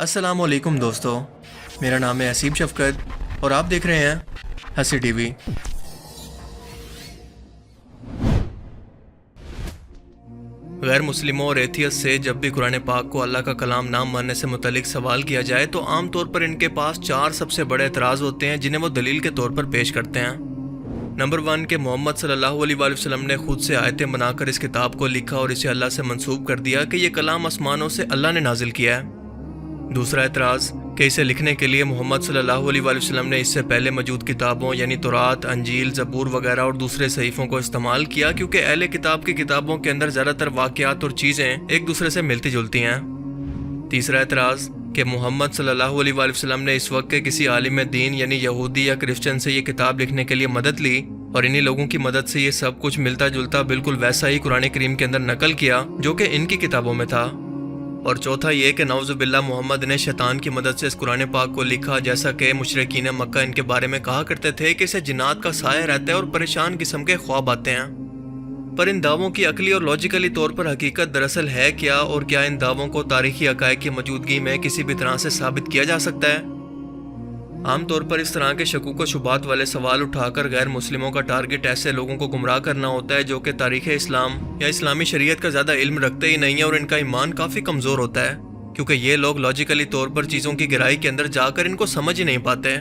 السلام علیکم دوستو، میرا نام ہے حسیب شفقت اور آپ دیکھ رہے ہیں ہنسی ٹی وی۔ غیر مسلموں اور ایتھیس سے جب بھی قرآن پاک کو اللہ کا کلام نہ ماننے سے متعلق سوال کیا جائے تو عام طور پر ان کے پاس 4 سب سے بڑے اعتراض ہوتے ہیں جنہیں وہ دلیل کے طور پر پیش کرتے ہیں۔ نمبر 1 کہ محمد صلی اللہ علیہ وآلہ وسلم نے خود سے آیتیں بنا کر اس کتاب کو لکھا اور اسے اللہ سے منسوب کر دیا کہ یہ کلام آسمانوں سے اللہ نے نازل کیا ہے۔ دوسرا اعتراض کہ اسے لکھنے کے لیے محمد صلی اللہ علیہ وآلہ وسلم نے اس سے پہلے موجود کتابوں یعنی تورات، انجیل، زبور وغیرہ اور دوسرے صحیفوں کو استعمال کیا کیونکہ اہل کتاب کی کتابوں کے اندر زیادہ تر واقعات اور چیزیں ایک دوسرے سے ملتی جلتی ہیں۔ تیسرا اعتراض کہ محمد صلی اللہ علیہ وآلہ وسلم نے اس وقت کے کسی عالم دین یعنی یہودی یا کرسچن سے یہ کتاب لکھنے کے لیے مدد لی اور انہی لوگوں کی مدد سے یہ سب کچھ ملتا جلتا بالکل ویسا ہی قرآن کریم کے اندر نقل کیا جو کہ ان کی کتابوں میں تھا۔ اور چوتھا یہ کہ نعوذ باللہ محمد نے شیطان کی مدد سے اس قرآن پاک کو لکھا، جیسا کہ مشرکین مکہ ان کے بارے میں کہا کرتے تھے کہ اسے جنات کا سایہ رہتا ہے اور پریشان قسم کے خواب آتے ہیں۔ پر ان دعووں کی عقلی اور لاجیکلی طور پر حقیقت دراصل ہے کیا، اور کیا ان دعووں کو تاریخی حقائق کی موجودگی میں کسی بھی طرح سے ثابت کیا جا سکتا ہے؟ عام طور پر اس طرح کے شکوک و شبہات والے سوال اٹھا کر غیر مسلموں کا ٹارگٹ ایسے لوگوں کو گمراہ کرنا ہوتا ہے جو کہ تاریخ اسلام یا اسلامی شریعت کا زیادہ علم رکھتے ہی نہیں ہیں اور ان کا ایمان کافی کمزور ہوتا ہے، کیونکہ یہ لوگ لاجیکلی طور پر چیزوں کی گہرائی کے اندر جا کر ان کو سمجھ ہی نہیں پاتے۔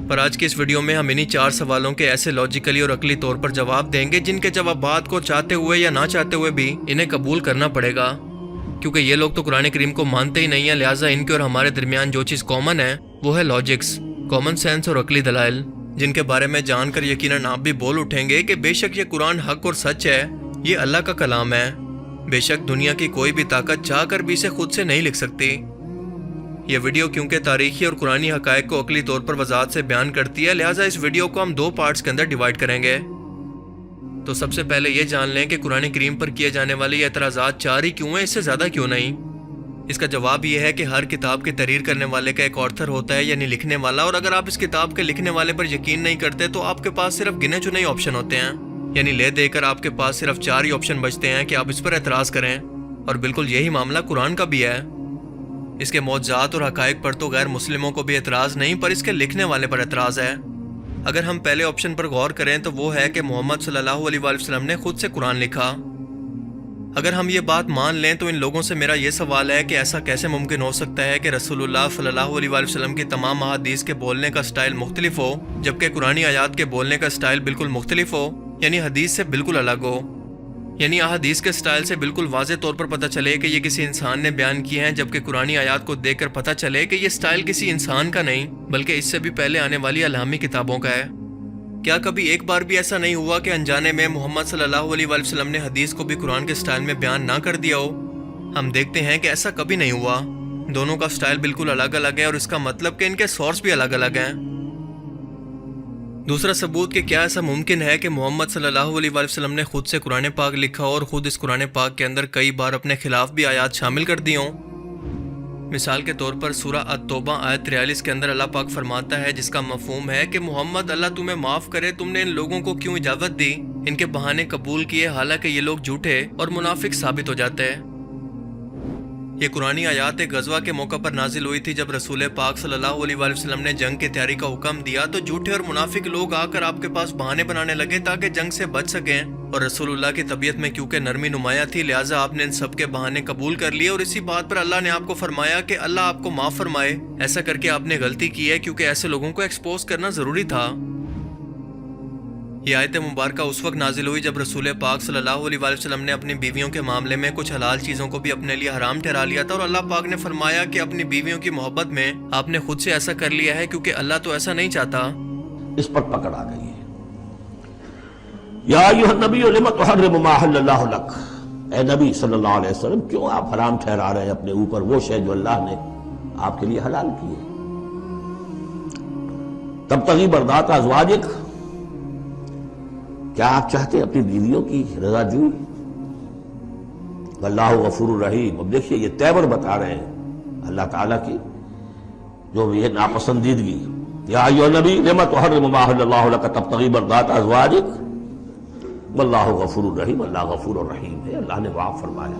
پر آج کی اس ویڈیو میں ہم انہی 4 سوالوں کے ایسے لاجیکلی اور عقلی طور پر جواب دیں گے جن کے جوابات کو چاہتے ہوئے یا نہ چاہتے ہوئے بھی انہیں قبول کرنا پڑے گا، کیونکہ یہ لوگ تو قرآن کریم کو مانتے ہی نہیں ہیں، لہٰذا ان کے اور ہمارے درمیان جو چیز کامن ہے وہ ہے لاجکس، کامن سینس اور عقلی دلائل، جن کے بارے میں جان کر یقیناً آپ بھی بول اٹھیں گے کہ بے شک یہ قرآن حق اور سچ ہے، یہ اللہ کا کلام ہے، بے شک دنیا کی کوئی بھی طاقت چاہ کر بھی اسے خود سے نہیں لکھ سکتی۔ یہ ویڈیو کیونکہ تاریخی اور قرآنی حقائق کو عقلی طور پر وضاحت سے بیان کرتی ہے، لہٰذا اس ویڈیو کو ہم 2 پارٹس کے اندر ڈیوائیڈ کریں گے۔ تو سب سے پہلے یہ جان لیں کہ قرآن کریم پر کیے جانے والے یہ اعتراضات 4 ہی کیوں ہیں، اس سے زیادہ کیوں نہیں؟ اس کا جواب یہ ہے کہ ہر کتاب کی تحریر کرنے والے کا ایک آتھر ہوتا ہے یعنی لکھنے والا، اور اگر آپ اس کتاب کے لکھنے والے پر یقین نہیں کرتے تو آپ کے پاس صرف گنے چنے آپشن ہوتے ہیں، یعنی لے دے کر آپ کے پاس صرف 4 ہی آپشن بچتے ہیں کہ آپ اس پر اعتراض کریں، اور بالکل یہی معاملہ قرآن کا بھی ہے۔ اس کے معجزات اور حقائق پر تو غیر مسلموں کو بھی اعتراض نہیں، پر اس کے لکھنے والے پر اعتراض ہے۔ اگر ہم پہلے آپشن پر غور کریں تو وہ ہے کہ محمد صلی اللہ علیہ وآلہ وسلم نے خود سے قرآن لکھا۔ اگر ہم یہ بات مان لیں تو ان لوگوں سے میرا یہ سوال ہے کہ ایسا کیسے ممکن ہو سکتا ہے کہ رسول اللہ صلی اللہ علیہ وآلہ وسلم کی تمام احادیث کے بولنے کا سٹائل مختلف ہو جبکہ قرآنی آیات کے بولنے کا سٹائل بالکل مختلف ہو، یعنی حدیث سے بالکل الگ ہو، یعنی احادیث کے سٹائل سے بالکل واضح طور پر پتہ چلے کہ یہ کسی انسان نے بیان کیے ہیں، جبکہ قرآنی آیات کو دیکھ کر پتہ چلے کہ یہ سٹائل کسی انسان کا نہیں بلکہ اس سے بھی پہلے آنے والی الہامی کتابوں کا ہے۔ کیا کبھی ایک بار بھی ایسا نہیں ہوا کہ انجانے میں محمد صلی اللہ علیہ وآلہ وسلم نے حدیث کو بھی قرآن کے سٹائل میں بیان نہ کر دیا ہو؟ ہم دیکھتے ہیں کہ ایسا کبھی نہیں ہوا، دونوں کا سٹائل بالکل الگ الگ ہے، اور اس کا مطلب کہ ان کے سورس بھی الگ الگ ہیں۔ دوسرا ثبوت کہ کیا ایسا ممکن ہے کہ محمد صلی اللہ علیہ وآلہ وسلم نے خود سے قرآن پاک لکھا اور خود اس قرآن پاک کے اندر کئی بار اپنے خلاف بھی آیات شامل کر دی ہوں؟ مثال کے طور پر سورہ التوبہ آیت 43 کے اندر اللہ پاک فرماتا ہے، جس کا مفہوم ہے کہ محمد اللہ تمہیں معاف کرے، تم نے ان لوگوں کو کیوں اجازت دی، ان کے بہانے قبول کیے حالانکہ یہ لوگ جھوٹے اور منافق ثابت ہو جاتے ہیں۔ یہ قرآنی آیات ایک غزوہ کے موقع پر نازل ہوئی تھی جب رسول پاک صلی اللہ علیہ وآلہ وسلم نے جنگ کی تیاری کا حکم دیا تو جھوٹے اور منافق لوگ آ کر آپ کے پاس بہانے بنانے لگے تاکہ جنگ سے بچ سکیں، اور رسول اللہ کی طبیعت میں کیونکہ نرمی نمایاں تھی لہٰذا آپ نے ان سب کے بہانے قبول کر لیے، اور اسی بات پر اللہ نے آپ کو فرمایا کہ اللہ آپ کو معاف فرمائے، ایسا کر کے آپ نے غلطی کی ہے کیونکہ ایسے لوگوں کو ایکسپوز کرنا ضروری تھا۔ یہ آیت مبارکہ اس وقت نازل ہوئی جب رسول پاک صلی اللہ علیہ وآلہ وسلم نے اپنی بیویوں کے معاملے میں کچھ حلال چیزوں کو بھی اپنے لیے حرام ٹھہرا لیا تھا، اور اللہ پاک نے فرمایا کہ اپنی بیویوں کی محبت میں آپ نے خود سے ایسا کر لیا ہے کیونکہ اللہ تو ایسا نہیں چاہتا۔ اس پر پکڑ آ گئی ہے۔ یا ایھا النبی لم تحرم ما احل اللہ لک، اے نبی صلی اللہ علیہ وسلم کیوں آپ حرام ٹھہرا رہے ہیں اپنے اوپر وہ شے جو اللہ نے آپ کے لیے حلال کی ہے۔ تبتغی مرضات ازواجک، کیا آپ چاہتے ہیں اپنی بیویوں کی رضا جوئی؟ واللہ غفور الرحیم۔ اب دیکھیے یہ تیور بتا رہے ہیں اللہ تعالیٰ کی جو یہ ناپسندیدگی، یا ایھا النبی لم تحرم ما احل اللہ لک تبتغی مرضات ازواجک واللہ غفور الرحیم۔ اللہ غفور الرحیم ہے، اللہ نے معاف فرمایا،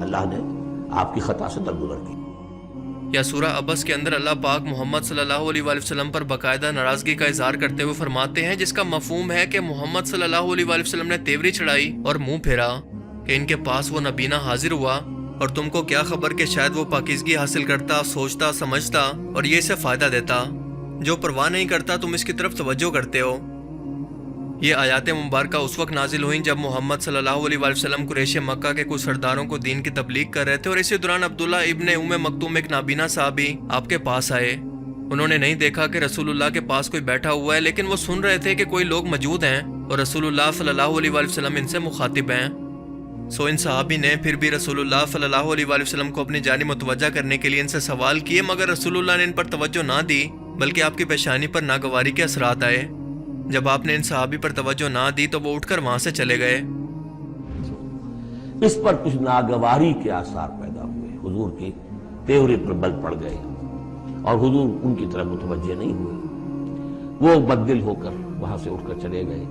اللہ نے آپ کی خطا سے درگزر کی۔ یا سورہ عبس کے اندر اللہ پاک محمد صلی اللہ علیہ وآلہ وسلم پر باقاعدہ ناراضگی کا اظہار کرتے ہوئے فرماتے ہیں، جس کا مفہوم ہے کہ محمد صلی اللہ علیہ وآلہ وسلم نے تیوری چڑھائی اور منہ پھیرا کہ ان کے پاس وہ نبینا حاضر ہوا، اور تم کو کیا خبر کہ شاید وہ پاکیزگی حاصل کرتا، سوچتا، سمجھتا اور یہ اسے فائدہ دیتا، جو پرواہ نہیں کرتا تم اس کی طرف توجہ کرتے ہو۔ یہ آیات مبارکہ اس وقت نازل ہوئیں جب محمد صلی اللہ علیہ وآلہ وسلم قریش مکہ کے کچھ سرداروں کو دین کی تبلیغ کر رہے تھے، اور اسی دوران عبداللہ ابن ام مکتوم ایک نابینا صحابی آپ کے پاس آئے۔ انہوں نے نہیں دیکھا کہ رسول اللہ کے پاس کوئی بیٹھا ہوا ہے، لیکن وہ سن رہے تھے کہ کوئی لوگ موجود ہیں اور رسول اللہ صلی اللہ علیہ وآلہ وسلم ان سے مخاطب ہیں۔ سو ان صحابی نے پھر بھی رسول اللہ صلی اللہ علیہ وآلہ وسلم کو اپنی جانب متوجہ کرنے کے لیے ان سے سوال کیے، مگر رسول اللہ نے ان پر توجہ نہ دی، بلکہ آپ کی پیشانی پر ناگواری کے اثرات آئے۔ جب آپ نے ان صحابی پر توجہ نہ دی تو وہ اٹھ کر وہاں سے چلے گئے۔ اس پر کچھ ناگواری کے آثار پیدا ہوئے، حضور کی تیوری پر بل پڑ گئے اور حضور ان کی طرف متوجہ نہیں ہوئے، وہ بددل ہو کر وہاں سے اٹھ کر چلے گئے۔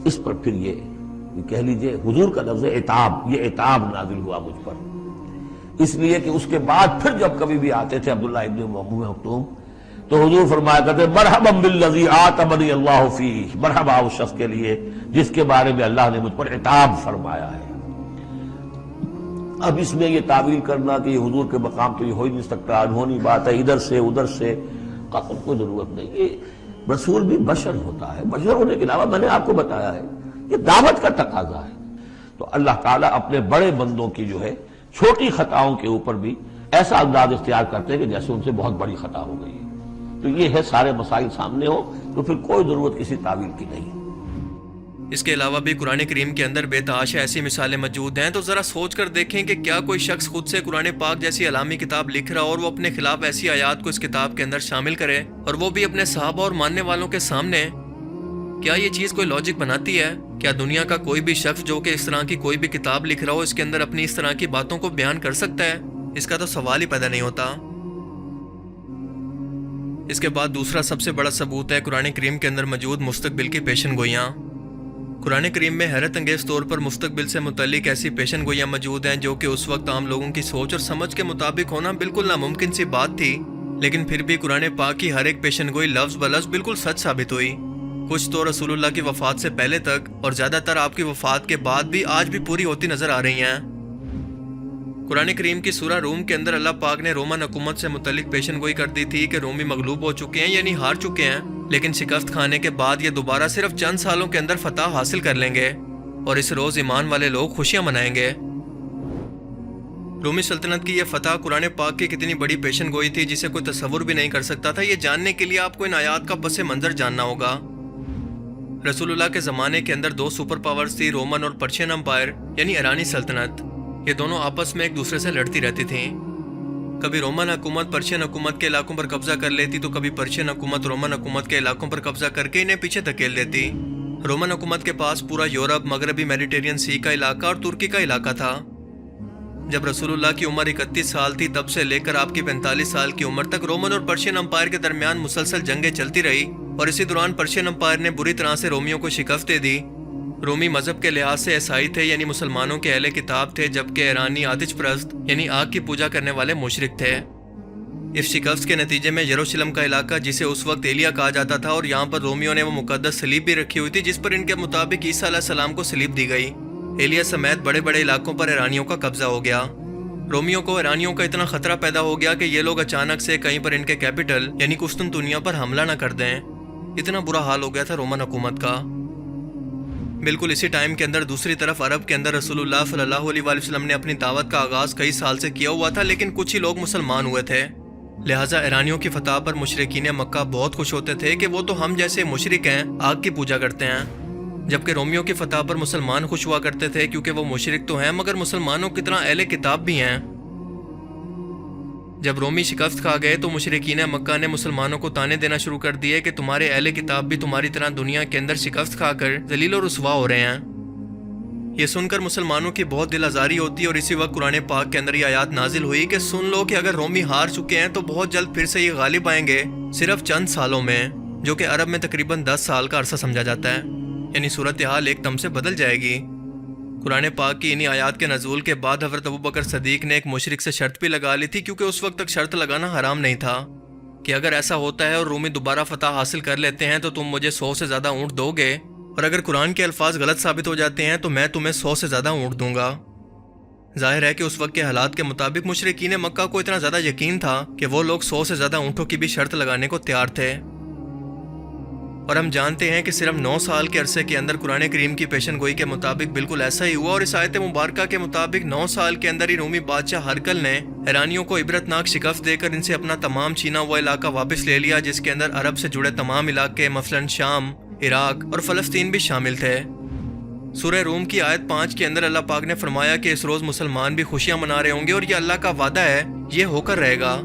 اس پر پھر یہ کہہ لیجئے حضور کا لفظ عتاب، یہ عتاب نازل ہوا مجھ پر، اس لیے کہ اس کے بعد پھر جب کبھی بھی آتے تھے عبداللہ ابن ام مکتوم تو حضور فرمایا کرتے مرحبا بالذی آتمنی اللہ فیہ، مرحبا اس شخص کے لیے جس کے بارے میں اللہ نے مجھ پر عتاب فرمایا ہے۔ اب اس میں یہ تعویل کرنا کہ یہ حضور کے مقام تو یہ ہو ہی نہیں سکتا، انہونی بات ہے، ادھر سے ادھر سے، قطع کوئی ضرورت نہیں۔ یہ رسول بھی بشر ہوتا ہے، بشر ہونے کے علاوہ میں نے آپ کو بتایا ہے یہ دعوت کا تقاضا ہے، تو اللہ تعالیٰ اپنے بڑے بندوں کی جو ہے چھوٹی خطاؤں کے اوپر بھی ایسا انداز اختیار کرتے ہیں کہ جیسے ان سے بہت بڑی خطا ہو گئی ہے۔ تو یہ ہے سارے مسائل سامنے ہو تو پھر کوئی ضرورت کسی تعویل کی نہیں۔ اس کے علاوہ بھی قرآن کریم کے اندر بے تحاشا ایسی مثالیں موجود ہیں، تو ذرا سوچ کر دیکھیں کہ کیا کوئی شخص خود سے قرآن پاک جیسی علامی کتاب لکھ رہا اور وہ اپنے خلاف ایسی آیات کو اس کتاب کے اندر شامل کرے، اور وہ بھی اپنے صحابہ اور ماننے والوں کے سامنے؟ کیا یہ چیز کوئی لاجک بناتی ہے؟ کیا دنیا کا کوئی بھی شخص جو کہ اس طرح کی کوئی بھی کتاب لکھ رہا ہو اس کے اندر اپنی اس طرح کی باتوں کو بیان کر سکتا ہے؟ اس کا تو سوال ہی پیدا نہیں ہوتا۔ اس کے بعد دوسرا سب سے بڑا ثبوت ہے قرآن کریم کے اندر موجود مستقبل کی پیشن گوئیاں۔ قرآن کریم میں حیرت انگیز طور پر مستقبل سے متعلق ایسی پیشن گوئیاں موجود ہیں جو کہ اس وقت عام لوگوں کی سوچ اور سمجھ کے مطابق ہونا بالکل ناممکن سی بات تھی، لیکن پھر بھی قرآن پاک کی ہر ایک پیشن گوئی لفظ بلفظ بالکل سچ ثابت ہوئی۔ کچھ تو رسول اللہ کی وفات سے پہلے تک اور زیادہ تر آپ کی وفات کے بعد بھی آج بھی پوری ہوتی نظر آ رہی ہیں۔ قرآن کریم کی سورہ روم کے اندر اللہ پاک نے رومن حکومت سے متعلق پیشن گوئی کر دی تھی کہ رومی مغلوب ہو چکے ہیں، یعنی ہار چکے ہیں، لیکن شکست کھانے کے بعد یہ دوبارہ صرف چند سالوں کے اندر فتح حاصل کر لیں گے، اور اس روز ایمان والے لوگ خوشیاں منائیں گے۔ رومی سلطنت کی یہ فتح قرآن پاک کی کتنی بڑی پیشن گوئی تھی جسے کوئی تصور بھی نہیں کر سکتا تھا۔ یہ جاننے کے لیے آپ کو ان آیات کا پس منظر جاننا ہوگا۔ رسول اللہ کے زمانے کے اندر دو سپر پاورز تھی، رومن اور پرشین امپائر یعنی ایرانی سلطنت۔ یہ دونوں آپس میں ایک دوسرے سے لڑتی رہتی تھیں۔ کبھی رومن حکومت پرشین حکومت کے علاقوں پر قبضہ کر لیتی تو کبھی پرشین حکومت رومن حکومت کے علاقوں پر قبضہ کر کے انہیں پیچھے دھکیل دیتی۔ رومن حکومت کے پاس پورا یورپ، مغربی میڈیٹرین سی کا علاقہ اور ترکی کا علاقہ تھا۔ جب رسول اللہ کی عمر 31 سال تھی تب سے لے کر آپ کی 45 سال کی عمر تک رومن اور پرشین امپائر کے درمیان مسلسل جنگیں چلتی رہی، اور اسی دوران پرشین امپائر نے بری طرح سے رومیوں کو شکست دے دی۔ رومی مذہب کے لحاظ سے عیسائی تھے یعنی مسلمانوں کے اہل کتاب تھے، جبکہ ایرانی آتش پرست یعنی آگ کی پوجا کرنے والے مشرک تھے۔ اس شکست کے نتیجے میں یروشلم کا علاقہ جسے اس وقت ایلیا کہا جاتا تھا، اور یہاں پر رومیوں نے وہ مقدس صلیب بھی رکھی ہوئی تھی جس پر ان کے مطابق عیسیٰ علیہ السلام کو صلیب دی گئی۔ ایلیا سمیت بڑے بڑے علاقوں پر ایرانیوں کا قبضہ ہو گیا۔ رومیوں کو ایرانیوں کا اتنا خطرہ پیدا ہو گیا کہ یہ لوگ اچانک سے کہیں پر ان کے کیپٹل یعنی قسطنطنیہ پر حملہ نہ کر دیں۔ اتنا برا حال ہو گیا تھا رومن حکومت کا۔ بالکل اسی ٹائم کے اندر دوسری طرف عرب کے اندر رسول اللہ صلی اللہ علیہ وآلہ وسلم نے اپنی دعوت کا آغاز کئی سال سے کیا ہوا تھا، لیکن کچھ ہی لوگ مسلمان ہوئے تھے۔ لہٰذا ایرانیوں کی فتح پر مشرکین مکہ بہت خوش ہوتے تھے کہ وہ تو ہم جیسے مشرک ہیں، آگ کی پوجا کرتے ہیں، جبکہ رومیوں کی فتح پر مسلمان خوش ہوا کرتے تھے کیونکہ وہ مشرک تو ہیں مگر مسلمانوں کی طرح اہل کتاب بھی ہیں۔ جب رومی شکست کھا گئے تو مشرکین مکہ نے مسلمانوں کو تانے دینا شروع کر دیے کہ تمہارے اہل کتاب بھی تمہاری طرح دنیا کے اندر شکست کھا کر ذلیل و رسوا ہو رہے ہیں۔ یہ سن کر مسلمانوں کی بہت دل آزاری ہوتی، اور اسی وقت قرآن پاک کے اندر یہ آیات نازل ہوئی کہ سن لو کہ اگر رومی ہار چکے ہیں تو بہت جلد پھر سے یہ غالب آئیں گے، صرف چند سالوں میں، جو کہ عرب میں تقریباً 10 سال کا عرصہ سمجھا جاتا ہے، یعنی صورتحال ایک دم سے بدل جائے گی۔ قرآن پاک کی انہی آیات کے نزول کے بعد حضرت ابوبکر صدیق نے ایک مشرک سے شرط بھی لگا لی تھی، کیونکہ اس وقت تک شرط لگانا حرام نہیں تھا کہ اگر ایسا ہوتا ہے اور رومی دوبارہ فتح حاصل کر لیتے ہیں تو تم مجھے 100 سے زیادہ اونٹ دو گے، اور اگر قرآن کے الفاظ غلط ثابت ہو جاتے ہیں تو میں تمہیں 100 سے زیادہ اونٹ دوں گا۔ ظاہر ہے کہ اس وقت کے حالات کے مطابق مشرکین مکہ کو اتنا زیادہ یقین تھا کہ وہ لوگ 100 سے زیادہ اونٹوں کی بھی شرط لگانے کو تیار تھے، اور ہم جانتے ہیں کہ صرف 9 سال کے عرصے کے اندر قرآن کریم کی پیشن گوئی کے مطابق بالکل ایسا ہی ہوا، اور اس آیت مبارکہ کے مطابق 9 سال کے اندر ہی رومی بادشاہ ہرکل نے ایرانیوں کو عبرتناک شکست دے کر ان سے اپنا تمام چھینا ہوا علاقہ واپس لے لیا، جس کے اندر عرب سے جڑے تمام علاقے مثلاً شام، عراق اور فلسطین بھی شامل تھے۔ سورہ روم کی آیت 5 کے اندر اللہ پاک نے فرمایا کہ اس روز مسلمان بھی خوشیاں منا رہے ہوں گے، اور یہ اللہ کا وعدہ ہے، یہ ہو کر رہے گا۔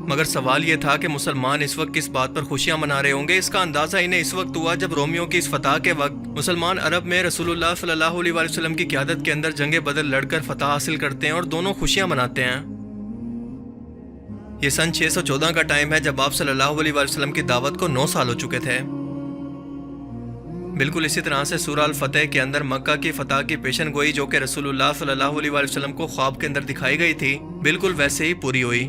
مگر سوال یہ تھا کہ مسلمان اس وقت کس بات پر خوشیاں منا رہے ہوں گے؟ اس کا اندازہ انہیں اس وقت ہوا جب رومیوں کی اس فتح کے وقت مسلمان عرب میں رسول اللہ صلی اللہ علیہ وسلم کی قیادت کے اندر جنگ بدر لڑ کر فتح حاصل کرتے ہیں اور دونوں خوشیاں مناتے ہیں۔ یہ سن 614 کا ٹائم ہے جب آپ صلی اللہ علیہ وسلم کی دعوت کو 9 سال ہو چکے تھے۔ بالکل اسی طرح سے سورہ الفتح کے اندر مکہ کی فتح کی پیشن گوئی جو کہ رسول اللہ صلی اللہ علیہ وسلم کو خواب کے اندر دکھائی گئی تھی، بالکل ویسے ہی پوری ہوئی۔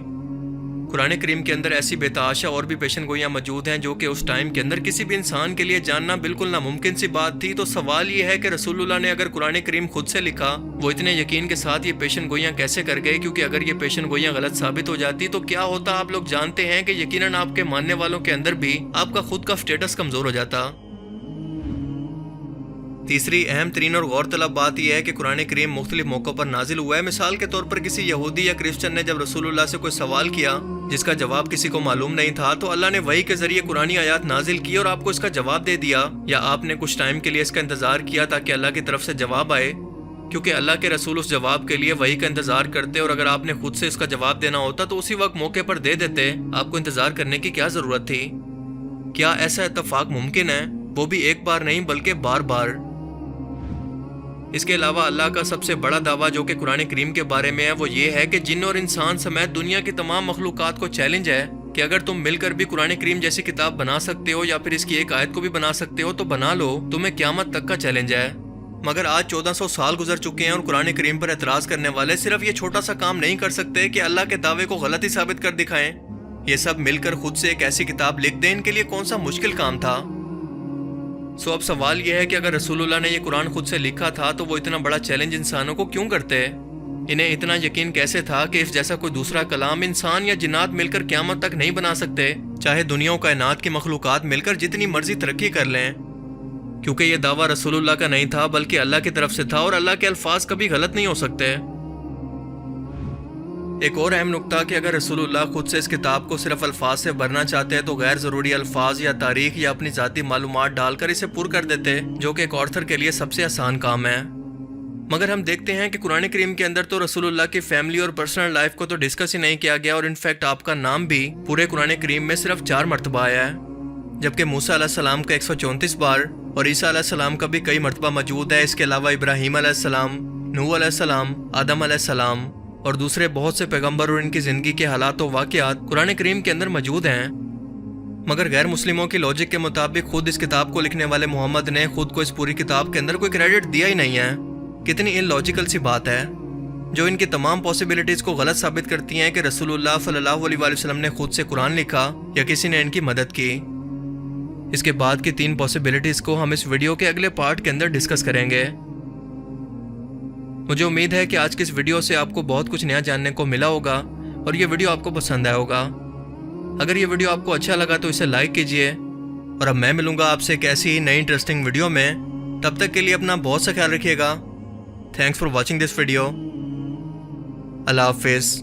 قرآن کریم کے اندر ایسی بے تحاشا اور بھی پیشن گوئیاں موجود ہیں جو کہ اس ٹائم کے اندر کسی بھی انسان کے لیے جاننا بالکل ناممکن سی بات تھی۔ تو سوال یہ ہے کہ رسول اللہ نے اگر قرآن کریم خود سے لکھا، وہ اتنے یقین کے ساتھ یہ پیشن گوئیاں کیسے کر گئے؟ کیونکہ اگر یہ پیشن گوئیاں غلط ثابت ہو جاتی تو کیا ہوتا آپ لوگ جانتے ہیں کہ یقیناً آپ کے ماننے والوں کے اندر بھی آپ کا خود کا اسٹیٹس کمزور ہو جاتا۔ تیسری اہم ترین اور غور طلب بات یہ ہے کہ قرآن کریم مختلف موقعوں پر نازل ہوا ہے۔ مثال کے طور پر کسی یہودی یا کرسچن نے جب رسول اللہ سے کوئی سوال کیا جس کا جواب کسی کو معلوم نہیں تھا، تو اللہ نے وحی کے ذریعے قرآنی آیات نازل کی اور آپ کو اس کا جواب دے دیا، یا آپ نے کچھ ٹائم کے لیے اس کا انتظار کیا تاکہ اللہ کی طرف سے جواب آئے، کیونکہ اللہ کے رسول اس جواب کے لیے وحی کا انتظار کرتے، اور اگر آپ نے خود سے اس کا جواب دینا ہوتا تو اسی وقت موقع پر دے دیتے۔ آپ کو انتظار کرنے کی کیا ضرورت تھی؟ کیا ایسا اتفاق ممکن ہے؟ وہ بھی ایک بار نہیں بلکہ بار بار۔ اس کے علاوہ اللہ کا سب سے بڑا دعویٰ جو کہ قرآن کریم کے بارے میں ہے وہ یہ ہے کہ جن اور انسان سمیت دنیا کی تمام مخلوقات کو چیلنج ہے کہ اگر تم مل کر بھی قرآن کریم جیسی کتاب بنا سکتے ہو یا پھر اس کی ایک آیت کو بھی بنا سکتے ہو تو بنا لو، تمہیں قیامت تک کا چیلنج ہے۔ مگر آج 1400 سال گزر چکے ہیں اور قرآن کریم پر اعتراض کرنے والے صرف یہ چھوٹا سا کام نہیں کر سکتے کہ اللہ کے دعوے کو غلط ہی ثابت کر دکھائیں۔ یہ سب مل کر خود سے ایک ایسی کتاب لکھ دیں، ان کے لیے کون سا مشکل کام تھا؟ اب سوال یہ ہے کہ اگر رسول اللہ نے یہ قرآن خود سے لکھا تھا تو وہ اتنا بڑا چیلنج انسانوں کو کیوں کرتے؟ انہیں اتنا یقین کیسے تھا کہ اس جیسا کوئی دوسرا کلام انسان یا جنات مل کر قیامت تک نہیں بنا سکتے، چاہے دنیا و کائنات کی مخلوقات مل کر جتنی مرضی ترقی کر لیں؟ کیونکہ یہ دعویٰ رسول اللہ کا نہیں تھا بلکہ اللہ کی طرف سے تھا، اور اللہ کے الفاظ کبھی غلط نہیں ہو سکتے۔ ایک اور اہم نقطہ کہ اگر رسول اللہ خود سے اس کتاب کو صرف الفاظ سے بھرنا چاہتے ہیں تو غیر ضروری الفاظ یا تاریخ یا اپنی ذاتی معلومات ڈال کر اسے پر کر دیتے، جو کہ ایک آتھر کے لیے سب سے آسان کام ہے۔ مگر ہم دیکھتے ہیں کہ قرآن کریم کے اندر تو رسول اللہ کی فیملی اور پرسنل لائف کو تو ڈسکس ہی نہیں کیا گیا، اور انفیکٹ آپ کا نام بھی پورے قرآن کریم میں صرف 4 مرتبہ آیا ہے، جبکہ موسیٰ علیہ السلام کا 134 بار اور عیسیٰ علیہ السلام کا بھی کئی مرتبہ موجود ہے۔ اس کے علاوہ ابراہیم علیہ السلام، نوح علیہ السلام، آدم علیہ السلام اور دوسرے بہت سے پیغمبر اور ان کی زندگی کے حالات و واقعات قرآن کریم کے اندر موجود ہیں۔ مگر غیر مسلموں کی لاجک کے مطابق خود اس کتاب کو لکھنے والے محمد نے خود کو اس پوری کتاب کے اندر کوئی کریڈٹ دیا ہی نہیں ہے۔ کتنی ان لاجیکل سی بات ہے جو ان کی تمام پاسبلٹیز کو غلط ثابت کرتی ہیں کہ رسول اللہ صلی اللہ علیہ وسلم نے خود سے قرآن لکھا یا کسی نے ان کی مدد کی۔ اس کے بعد کی 3 پاسبلٹیز کو ہم اس ویڈیو کے اگلے پارٹ کے اندر ڈسکس کریں گے۔ مجھے امید ہے کہ آج کی اس ویڈیو سے آپ کو بہت کچھ نیا جاننے کو ملا ہوگا اور یہ ویڈیو آپ کو پسند آیا ہوگا۔ اگر یہ ویڈیو آپ کو اچھا لگا تو اسے لائک کیجئے، اور اب میں ملوں گا آپ سے ایک ایسی نئی انٹرسٹنگ ویڈیو میں۔ تب تک کے لیے اپنا بہت سا خیال رکھیے گا۔ Thanks for watching this video. اللہ حافظ۔